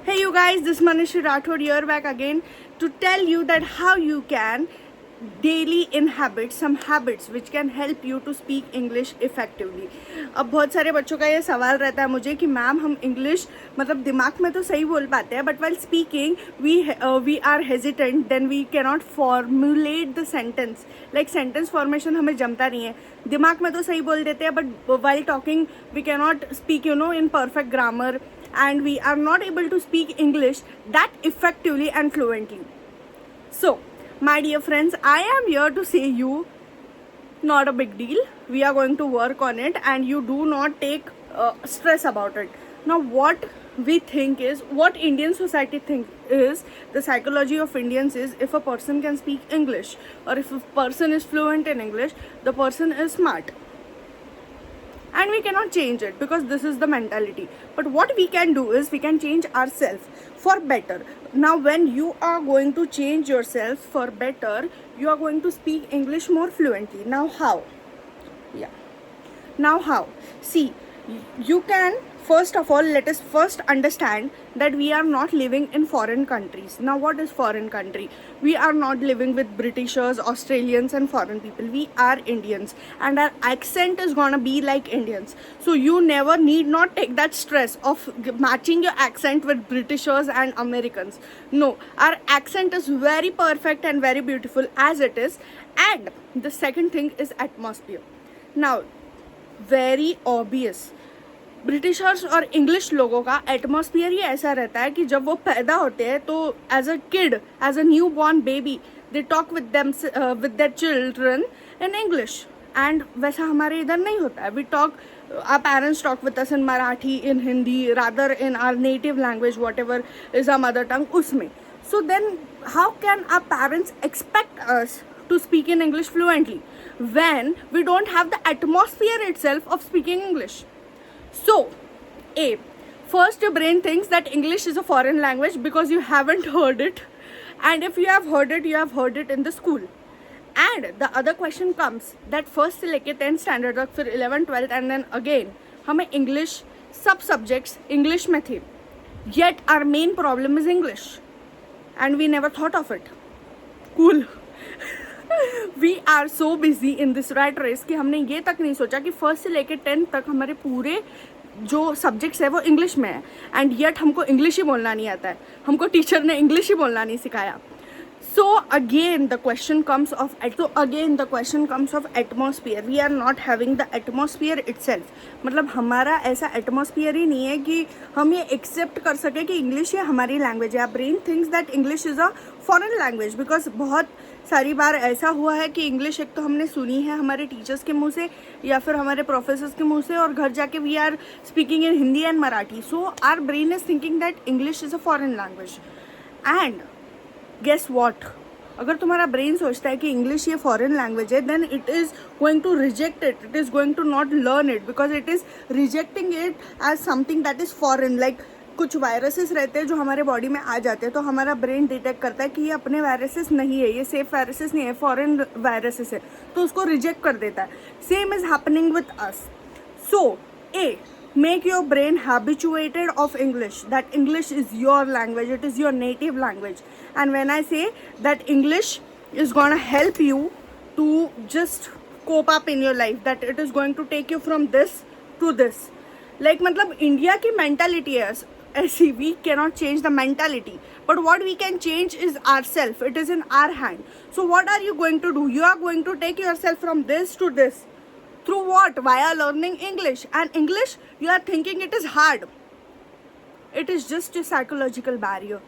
Hey you guys, this is Manishri Rathod here back again to tell you that how you can daily inhabit some habits which can help you to speak English effectively. अब बहुत सारे बच्चों का ये सवाल रहता है मुझे कि मैम हम इंग्लिश मतलब दिमाग में तो सही बोल पाते हैं but while speaking we are hesitant then we cannot formulate the sentence like sentence formation हमें जमता नहीं है. दिमाग में तो सही बोल देते हैं but while talking we cannot speak in perfect grammar and we are not able to speak English that effectively and fluently. So, my dear friends, I am here to say you, not a big deal. We are going to work on it and you do not take stress about it. Now, what we think is, what Indian society think is, the psychology of Indians is if a person can speak English or if a person is fluent in English, the person is smart. And we cannot change it because this is the mentality. But what we can do is we can change ourselves for better. Now when you are going to change yourself for better, you are going to speak English more fluently. Now how? Now how? See, you can, first of all, let us first understand that we are not living in foreign countries. Now what is foreign country? We are not living with Britishers, Australians and foreign people. We are Indians and our accent is gonna be like Indians. So you never need not take that stress of matching your accent with Britishers and Americans. No, our accent is very perfect and very beautiful as it is. And the second thing is atmosphere. Now, very obvious, Britishers और English लोगों का atmosphere ही ऐसा रहता है कि जब वो पैदा होते हैं तो as a kid, as a newborn baby, they talk with their children in English. And वैसा हमारे इधर नहीं होता है. We talk, our parents talk with us in Marathi, in Hindi, rather in our native language whatever is our mother tongue उसमें. So then how can our parents expect us to speak in English fluently when we don't have the atmosphere itself of speaking English? So, first your brain thinks that English is a foreign language because you haven't heard it, and if you have heard it, you have heard it in the school. And the other question comes that first से लेके 10th standard तक, फिर 11th 12th and then again हमें English सब subjects English में थे, yet our main problem is English and we never thought of it. Cool. We are so busy in this rat race कि हमने ये तक नहीं सोचा कि फर्स्ट से लेके 10th तक हमारे पूरे जो सब्जेक्ट्स है वो इंग्लिश में है एंड येट हमको इंग्लिश ही बोलना नहीं आता है. हमको टीचर ने इंग्लिश ही बोलना नहीं सिखाया. So again the question comes of atmosphere. We are not having the atmosphere itself. मतलब हमारा ऐसा atmosphere ही नहीं है कि हम ये accept कर सके कि इंग्लिश ये हमारी लैंग्वेज है. Brain thinks that English is a foreign language because बहुत सारी बार ऐसा हुआ है कि इंग्लिश एक तो हमने सुनी है हमारे टीचर्स के मुंह से या फिर हमारे प्रोफेसर्स के मुंह से और घर जाके we are speaking in Hindi and Marathi. So our brain is thinking that English is a foreign language. And guess what, अगर तुम्हारा ब्रेन सोचता है कि इंग्लिश ये फॉरेन लैंग्वेज है then it is going to reject it. It is going to not learn it because it is rejecting it as something that is foreign. Like कुछ viruses रहते हैं जो हमारे बॉडी में आ जाते हैं तो हमारा ब्रेन डिटेक्ट करता है कि ये अपने वायरसेस नहीं है, ये सेफ वायरसेस नहीं है, फॉरेन वायरसेस है, तो उसको रिजेक्ट कर देता है. Same is happening with us. So make your brain habituated of English, that English is your language, it is your native language. And when I say that English is gonna help you to just cope up in your life, that it is going to take you from this to this, like मतलब India की mentality है ऐसी, we cannot change the mentality, but what we can change is ourself. It is in our hand. So what are you going to do? You are going to take yourself from this to this. Through what? Via learning English. And English, you are thinking it is hard. It is just a psychological barrier.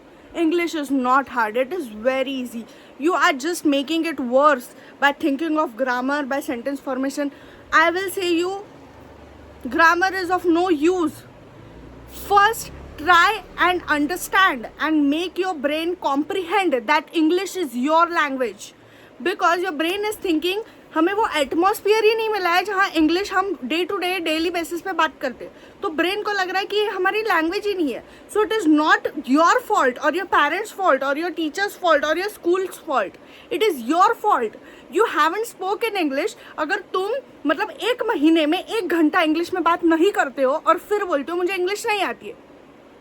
English is not hard. It is very easy. You are just making it worse by thinking of grammar, by sentence formation. I will say you, grammar is of no use. First, try and understand and make your brain comprehend that English is your language. Because your brain is thinking हमें वो atmosphere ही नहीं मिला है जहाँ English हम day to day daily basis पे बात करते, तो ब्रेन को लग रहा है कि हमारी लैंग्वेज ही नहीं है. So it is not your fault और योर पेरेंट्स फॉल्ट और योर टीचर्स फॉल्ट और your schools fault. It is your fault. You haven't spoken English. अगर तुम मतलब एक महीने में 1 घंटा इंग्लिश में बात नहीं करते हो और फिर बोलते हो मुझे इंग्लिश नहीं आती है,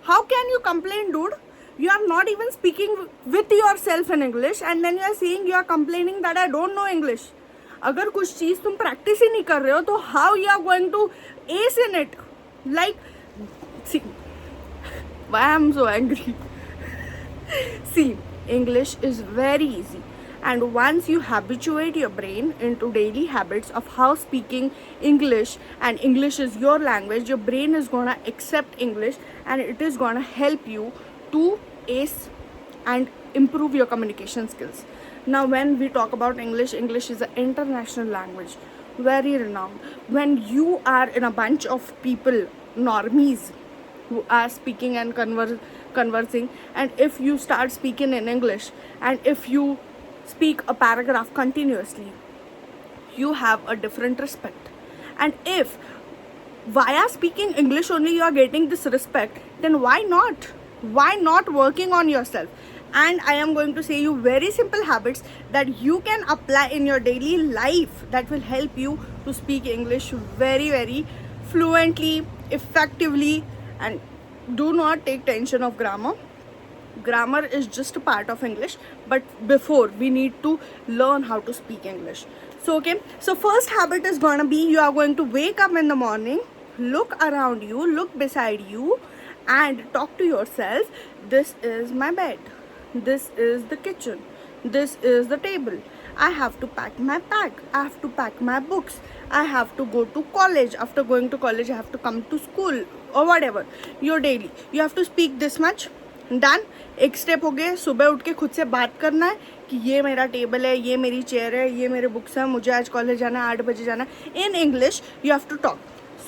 How can you complain, dude? You are not even speaking with yourself in English and then you are saying you are complaining that I don't know English. अगर कुछ चीज़ तुम प्रैक्टिस ही नहीं कर रहे हो तो how you are going to ace in it? Like, see, why I am so angry? See, English is very easy. And once you habituate your brain into daily habits of how speaking English, and English is your language, your brain is gonna accept English and it is gonna help you to ace and improve your communication skills. Now, when we talk about English, English is an international language, very renowned. When you are in a bunch of people, normies, who are speaking and conversing, and if you start speaking in English and if you speak a paragraph continuously, you have a different respect. And if via speaking English only you are getting this respect, then why not working on yourself? And I am going to say you very simple habits that you can apply in your daily life that will help you to speak English very, very fluently, effectively. And do not take tension of grammar. Grammar is just a part of English, but before we need to learn how to speak English. So first habit is gonna be, you are going to wake up in the morning, look around you, look beside you, and talk to yourself. This is my bed, this is the kitchen, this is the table. I have to pack my bag, I have to pack my books, I have to go to college. After going to college, I have to come to school or whatever. Your daily, you have to speak this much. Done. एक step हो गए, सुबह उठ के खुद से बात करना है कि ये मेरा टेबल है, ये मेरी चेयर है, ये मेरे बुक्स हैं, मुझे आज कॉलेज जाना है, 8 बजे जाना है. In English you have to talk.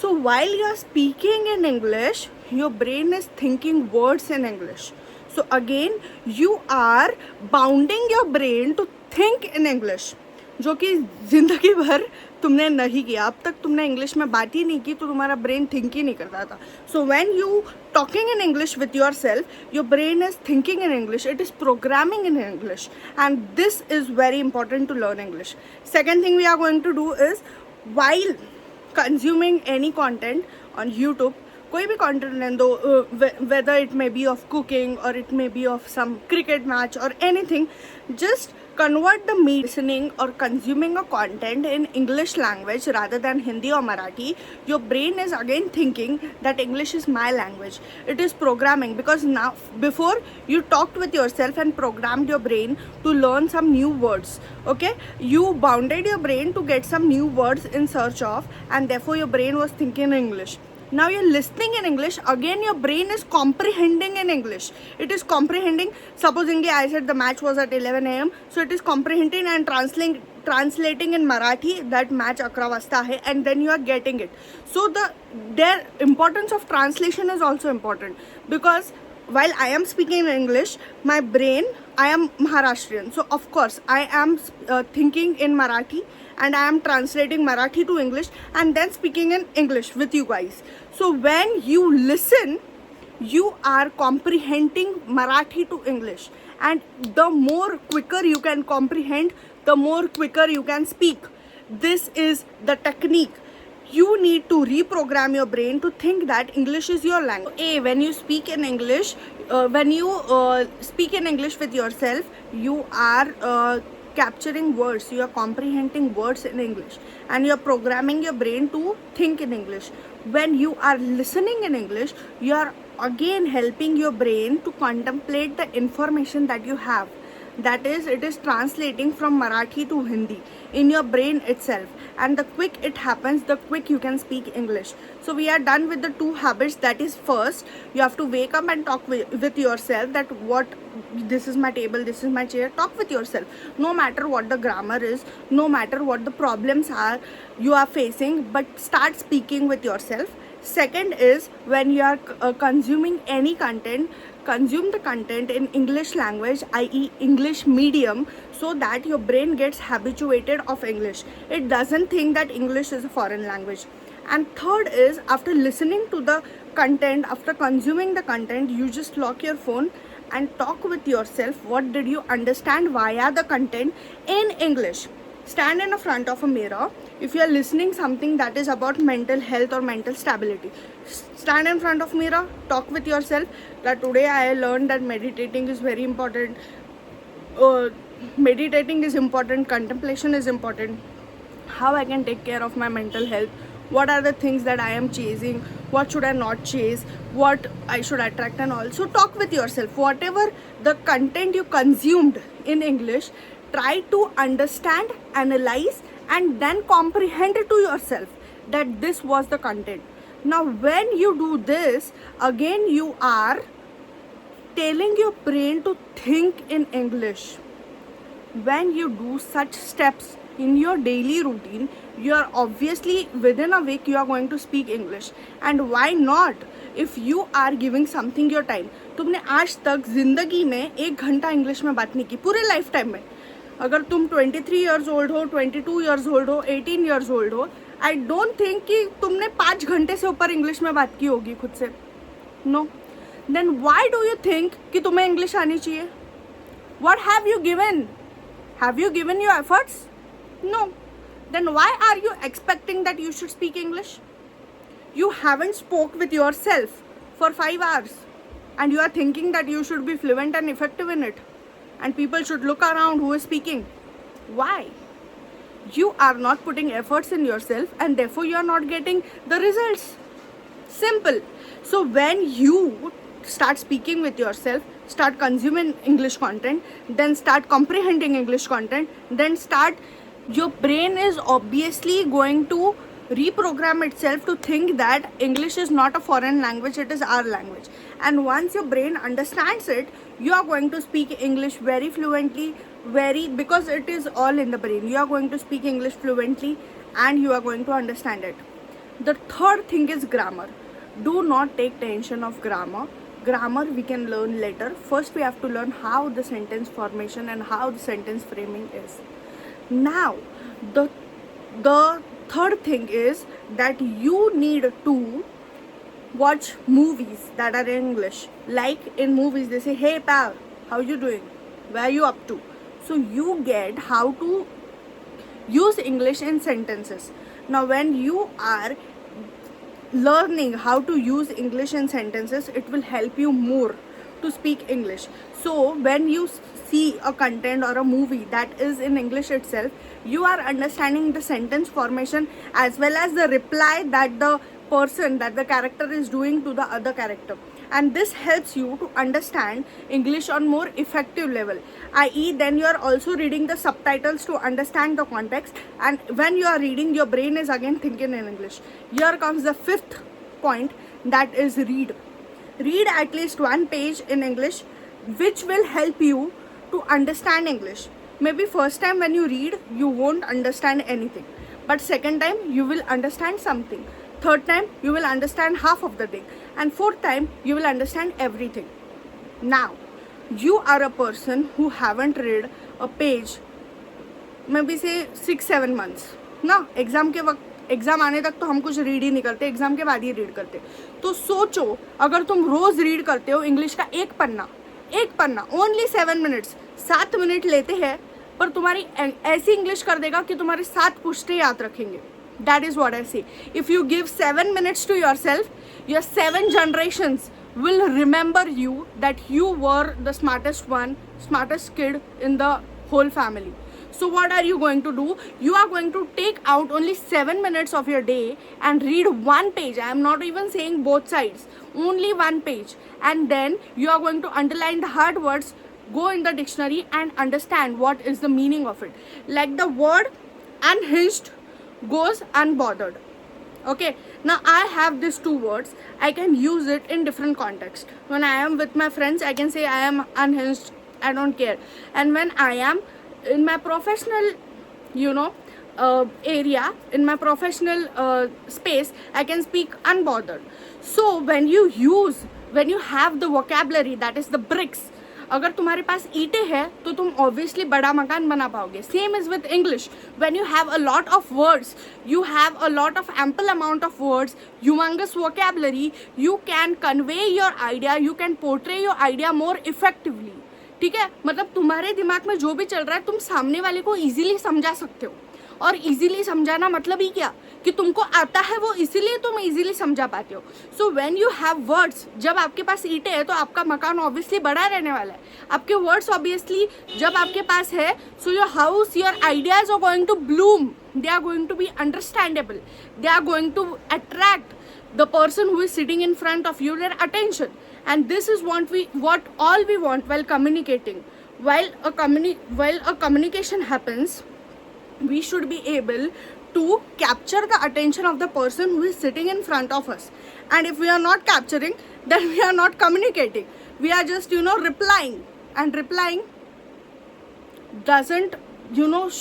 So while you are speaking in English, your brain is thinking words in English. So again you are bounding your brain to think in English, जो कि ज़िंदगी भर तुमने नहीं किया. अब तक तुमने इंग्लिश में बात ही नहीं की तो तुम्हारा ब्रेन थिंक ही नहीं करता था. So when you talking in English with your self, your brain is thinking in English, it is programming in English, and this is very important to learn English. Second thing we are going to do is, while consuming any content on YouTube, कोई भी content लें दो, whether it may be of cooking or it may be of some cricket match or anything, just convert the listening or consuming a content in English language rather than Hindi or Marathi. Your brain is again thinking that English is my language. It is programming, because now, before you talked with yourself and programmed your brain to learn some new words, okay, you bounded your brain to get some new words in search of, and therefore your brain was thinking English. Now you're listening in English, again your brain is comprehending in English. It is comprehending, supposingly I said the match was at 11 a.m. So it is comprehending and translating in Marathi that match 11 vasta hai, and then you are getting it. So their importance of translation is also important, because while I am speaking in English, my brain, I am Maharashtrian, so of course I am thinking in Marathi, and I am translating Marathi to English and then speaking in English with you guys. So when you listen, you are comprehending Marathi to English, and the more quicker you can comprehend, the more quicker you can speak. This is the technique. You need to reprogram your brain to think that English is your language. When you speak in English, speak in English with yourself, you are capturing words, you are comprehending words in English, and you are programming your brain to think in English. When you are listening in English, you are again helping your brain to contemplate the information that you have. That is, it is translating from Marathi to Hindi in your brain itself, and the quick it happens, the quick you can speak English. So we are done with the 2 habits. That is, first you have to wake up and talk with yourself, that this is my table, this is my chair. Talk with yourself, no matter what the grammar is, no matter what the problems are you are facing, but start speaking with yourself. Second is, when you are consuming any content, consume the content in English language, i.e. English medium, so that your brain gets habituated of English. It doesn't think that English is a foreign language. And third is, after listening to the content, after consuming the content, you just lock your phone and talk with yourself. What did you understand via the content in English? stand in the front of a mirror. If you are listening something that is about mental health or mental stability, stand in front of mirror, talk with yourself that today I learned that meditating is very important. Meditating is important, contemplation is important, how I can take care of my mental health, what are the things that I am chasing, what should I not chase, what I should attract, and also talk with yourself. Whatever the content you consumed in English, try to understand, analyze, and then comprehend it to yourself that this was the content. Now when you do this, again you are telling your brain to think in English. When you do such steps in your daily routine, you are obviously within a week you are going to speak English. And why not? If you are giving something your time, तुमने आज तक जिंदगी में 1 घंटा English में बात नहीं की पूरे लाइफ टाइम में. अगर तुम 23 ईयर्स ओल्ड हो, 22 ईयर्स ओल्ड हो, 18 ईयर्स ओल्ड हो, आई डोंट थिंक कि तुमने 5 घंटे से ऊपर इंग्लिश में बात की होगी खुद से. No. Then why do you think कि तुम्हें इंग्लिश आनी चाहिए? What have you given? Have you given your efforts? No. Then why are you expecting that you should speak English? You haven't spoke with yourself for 5 hours and you are thinking that you should be fluent and effective in it and people should look around who is speaking. Why? You are not putting efforts in yourself and therefore you are not getting the results. Simple. So when you start speaking with yourself, start consuming English content, then start comprehending English content, then your brain is obviously going to reprogram itself to think that English is not a foreign language, it is our language. And once your brain understands it, you are going to speak English very fluently, because it is all in the brain. You are going to speak English fluently and you are going to understand it. The third thing is grammar. Do not take tension of grammar. Grammar we can learn later. First we have to learn how the sentence formation and how the sentence framing is. Now the third thing is that you need to watch movies that are in English. Like in movies they say, hey pal, how you doing, where are you up to? So you get how to use English in sentences. Now when you are learning how to use English in sentences, it will help you more to speak English. So when you see a content or a movie that is in English itself, you are understanding the sentence formation as well as the reply that the character is doing to the other character. And this helps you to understand English on more effective level, i.e. then you are also reading the subtitles to understand the context, and when you are reading, your brain is again thinking in English. Here comes the fifth point, that is read. Read at least 1 page in English, which will help you to understand English. Maybe first time when you read, you won't understand anything, but second time you will understand something. Third time you will understand half of the thing, and fourth time you will understand everything. Now you are a person who haven't read a page maybe say 6-7 months ना. Exam आने तक तो हम कुछ read ही नहीं करते, exam के बाद ही रीड करते. तो सोचो अगर तुम रोज़ रीड करते हो इंग्लिश का एक पन्ना ओनली 7 मिनट्स, 7 मिनट लेते हैं, पर तुम्हारी ऐसी इंग्लिश कर देगा कि तुम्हारे 7 पुश्ते याद रखेंगे. That is what I say. If you give 7 minutes to yourself, your 7 generations will remember you that you were the smartest kid in the whole family. So what are you going to do? You are going to take out only 7 minutes of your day and read 1 page. I am not even saying both sides, only 1 page. And then you are going to underline the hard words, go in the dictionary and understand what is the meaning of it. Like the word unhinged goes unbothered. Okay, now I have these 2 words. I can use it in different contexts. When I am with my friends, I can say I am unhinged, I don't care. And when I am in my professional area, in my professional space, I can speak unbothered. So when you have the vocabulary, that is the bricks, अगर तुम्हारे पास ईंटें हैं तो तुम obviously बड़ा मकान बना पाओगे. Same is with English. When you have a lot of words, you have a lot of ample amount of words, humongous vocabulary, you can convey your idea, you can portray your idea more effectively. ठीक है, मतलब तुम्हारे दिमाग में जो भी चल रहा है तुम सामने वाले को इजीली समझा सकते हो। और इजीली समझाना मतलब ही क्या कि तुमको आता है वो, इसीलिए तुम इजीली समझा पाते हो। सो व्हेन यू हैव वर्ड्स, जब आपके पास ईंटें है तो आपका मकान ऑब्वियसली बड़ा रहने वाला है। आपके वर्ड्स ऑब्वियसली जब आपके पास है, so your house, your ideas are going to bloom, they are going to be understandable, they are going to attract the person who is sitting in front of you, their attention. And this is what all we want while communicating. While a communication happens, we should be able to capture the attention of the person who is sitting in front of us. And if we are not capturing, then we are not communicating, we are just replying, and replying doesn't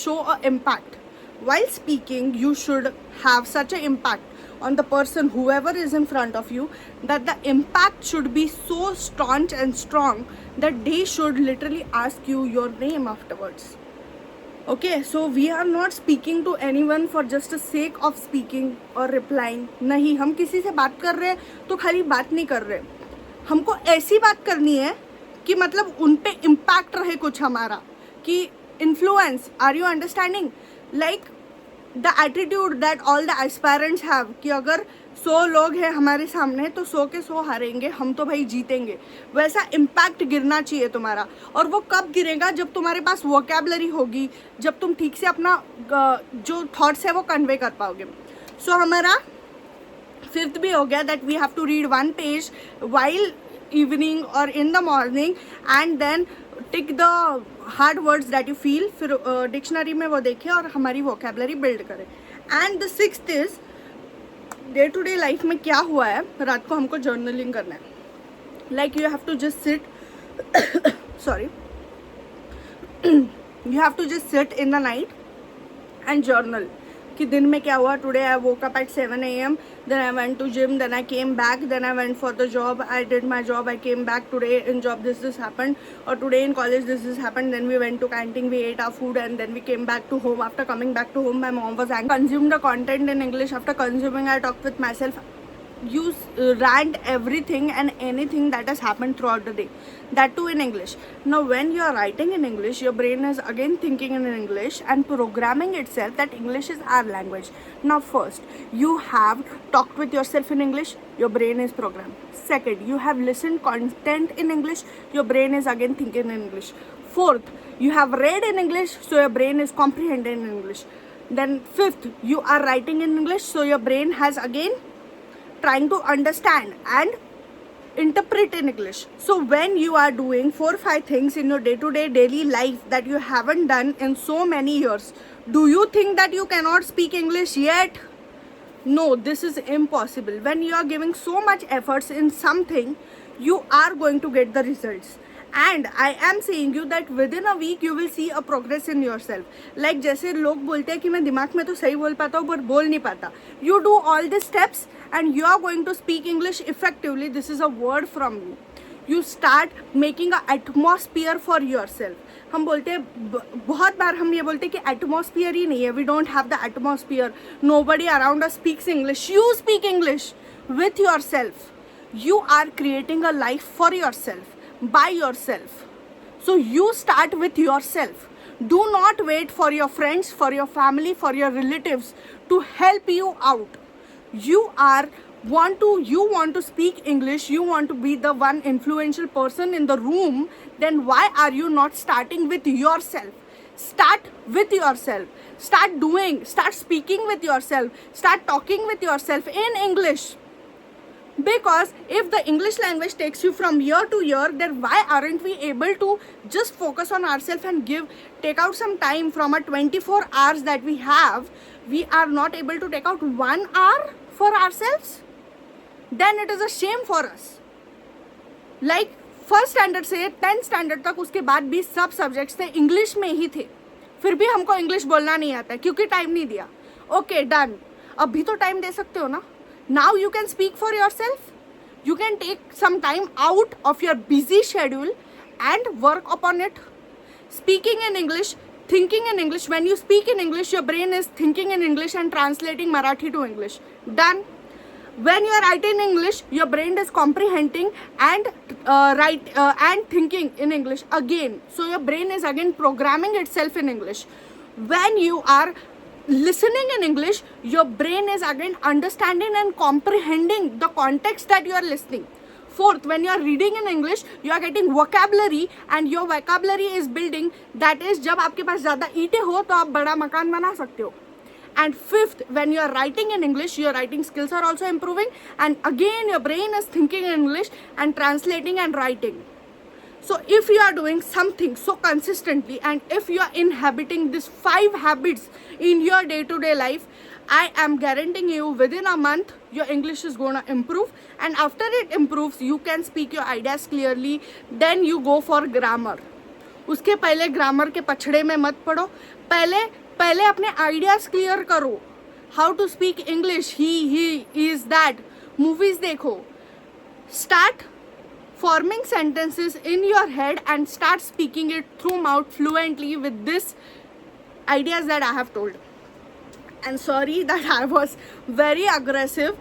show a impact. While speaking, you should have such an impact on the person, whoever is in front of you, that the impact should be so staunch and strong that they should literally ask you your name afterwards. Okay, so we are not speaking to anyone for just the sake of speaking or replying. नहीं, हम किसी से बात कर रहे हैं तो खाली बात नहीं कर रहे, हमको ऐसी बात करनी है कि मतलब उन पे इम्पैक्ट रहे कुछ हमारा, कि influence. Are you understanding? Like the attitude that all the aspirants have, कि अगर 100 लोग हैं हमारे सामने तो 100 के 100 हारेंगे, हम तो भाई जीतेंगे। वैसा इम्पैक्ट गिरना चाहिए तुम्हारा। और वो कब गिरेगा? जब तुम्हारे पास वोकैबुलरी होगी, जब तुम ठीक से अपना जो थॉट्स है वो कन्वे कर पाओगे। सो हमारा 5th भी हो गया, that we have to read 1 page while evening और in the morning, and then tick the hard words that you feel. फिर डिक्शनरी में वो देखें और हमारी वोकैबुलरी बिल्ड करें। And the 6th is day to day life में क्या हुआ है, रात को हमको जर्नलिंग करना है। Like you have to just sit sorry you have to just sit in the night and journal कि दिन में क्या हुआ। Today I woke up at 7 AM, then I went to gym, then I came back, then I went for the job, I did my job, I came back today in job, this happened, or today in college this happened, then we went to canteen, we ate our food, and then we came back to home. After coming back to home, my mom was angry. Consumed the content in English. After consuming, I talked with myself. You rant everything and anything that has happened throughout the day, that too in English. Now when you are writing in English, your brain is again thinking in English and programming itself that English is our language. Now first, you have talked with yourself in English, your brain is programmed. Second, you have listened content in English, your brain is again thinking in English. Fourth, you have read in English, so your brain is comprehending in English. Then 5th, you are writing in English, so your brain has again trying to understand and interpret in English. So when you are doing 4-5 things in your day-to-day daily life that you haven't done in so many years, do you think that you cannot speak English yet? No, this is impossible. When you are giving so much efforts in something, you are going to get the results. And I am saying you that within a week you will see a progress in yourself. Like जैसे लोग बोलते हैं कि मैं दिमाग में तो सही बोल पाता हूँ पर बोल नहीं पाता. You do all these steps and you are going to speak English effectively. This is a word from me. You start making a atmosphere for yourself. हम बोलते हैं बहुत बार हम ये बोलते हैं कि atmosphere ही नहीं है. We don't have the atmosphere. Nobody around us speaks English. You speak English with yourself. You are creating a life for yourself. By yourself. So you start with yourself. Do not wait for your friends, for your family, for your relatives to help you out. You want to speak English, you want to be the one influential person in the room, then why are you not starting with yourself? Start with yourself. Start speaking with yourself. Start talking with yourself in English. Because if the English language takes you from year to year, then why aren't we able to just focus on ourselves and take out some time from our 24 hours that we have? We are not able to take out 1 hour for ourselves? Then it is a shame for us. Like 1st standard से 10th standard तक उसके बाद भी सब subjects थे English में ही थे, फिर भी हमको इंग्लिश बोलना नहीं आता क्योंकि टाइम नहीं दिया. Okay done. अभी तो टाइम दे सकते हो ना. Now you can speak for yourself. You can take some time out of your busy schedule and work upon it. Speaking in English, thinking in English. When you speak in English, your brain is thinking in English and translating Marathi to English. Done. When you are writing in English, your brain is comprehending and and thinking in English again. So your brain is again programming itself in English. When you are listening in English, your brain is again understanding and comprehending the context that you are listening. Fourth, when you are reading in English, you are getting vocabulary and your vocabulary is building. That is, जब आपके पास ज़्यादा ईंटें हो तो आप बड़ा मकान बना सकते हो. And fifth, when you are writing in English, your writing skills are also improving. And again, your brain is thinking in English and translating and writing. So if you are doing something so consistently and if you are inhabiting these 5 habits in your day-to-day life, I am guaranteeing you within a month, your English is going to improve. And after it improves, you can speak your ideas clearly. Then you go for grammar. उसके पहले grammar के पछड़े में मत पड़ो. पहले अपने ideas clear करो. How to speak English, he is that. Movies देखो. Start forming sentences in your head and start speaking it through mouth fluently with this ideas that I have told. And sorry that I was very aggressive,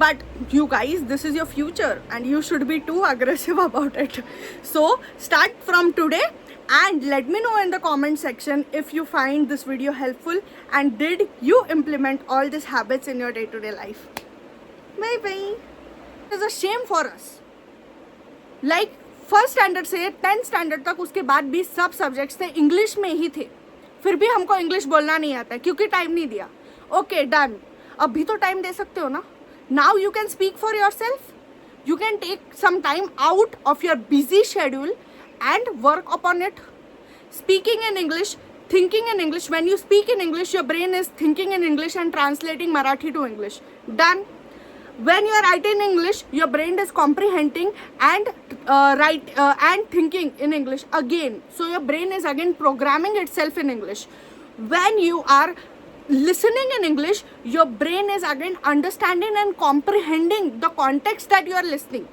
but you guys, this is your future and you should be too aggressive about it. So start from today and let me know in the comment section if you find this video helpful and did you implement all these habits in your day-to-day life. Bye bye. It's a shame for us. Like first standard से 10th standard तक उसके बाद भी सब subjects थे English में ही थे. फिर भी हमको इंग्लिश बोलना नहीं आता क्योंकि टाइम नहीं दिया. Okay done. अभी तो टाइम दे सकते हो ना. Now you can speak for your self. You can take some time out of your busy schedule and work upon it. Speaking in English, thinking in English. When you speak in English, your brain is thinking in English and translating Marathi to English. Done. When you are writing in English, your brain is comprehending and and thinking in English again. So your brain is again programming itself in English. When you are listening in English, your brain is again understanding and comprehending the context that you are listening.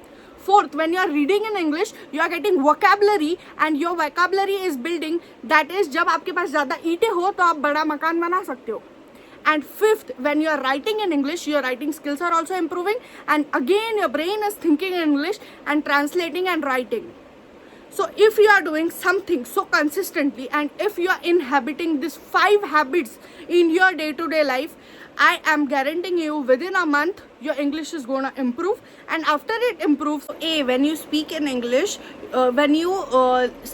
Fourth, when you are reading in English, you are getting vocabulary and your vocabulary is building. That is, जब आपके पास ज़्यादा ईंटें हो तो आप बड़ा मकान बना सकते हो. And fifth, when you are writing in English, your writing skills are also improving. And again, your brain is thinking in English and translating and writing. So if you are doing something so consistently and if you are inhabiting these 5 habits in your day-to-day life, I am guaranteeing you within a month, your English is going to improve. And after it improves, when you speak in English,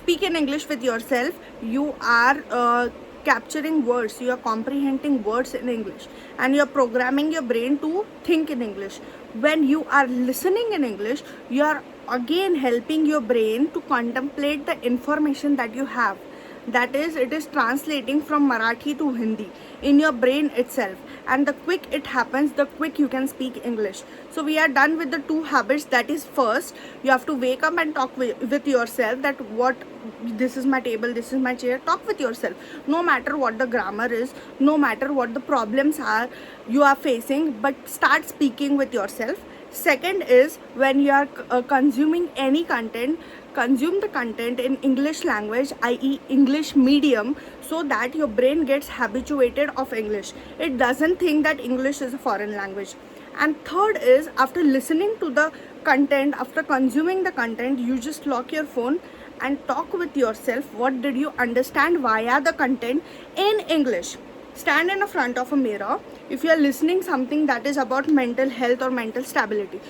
speak in English with yourself, you are capturing words, you are comprehending words in English and you are programming your brain to think in English. When you are listening in English, you are again helping your brain to contemplate the information that you have. That is, it is translating from Marathi to Hindi in your brain itself. And the quick it happens, the quick you can speak English. So we are done with the 2 habits. That is, first, you have to wake up and talk with yourself that this is my table, this is my chair. Talk with yourself. No matter what the grammar is, no matter what the problems are you are facing, but start speaking with yourself. Second is, when you are consuming any content, consume the content in English language, i.e. English medium, so that your brain gets habituated of English. It doesn't think that English is a foreign language. And third is, after listening to the content, after consuming the content, you just lock your phone and talk with yourself. What did you understand via the content in English? Stand in front of a mirror if you are listening something that is about mental health or mental stability.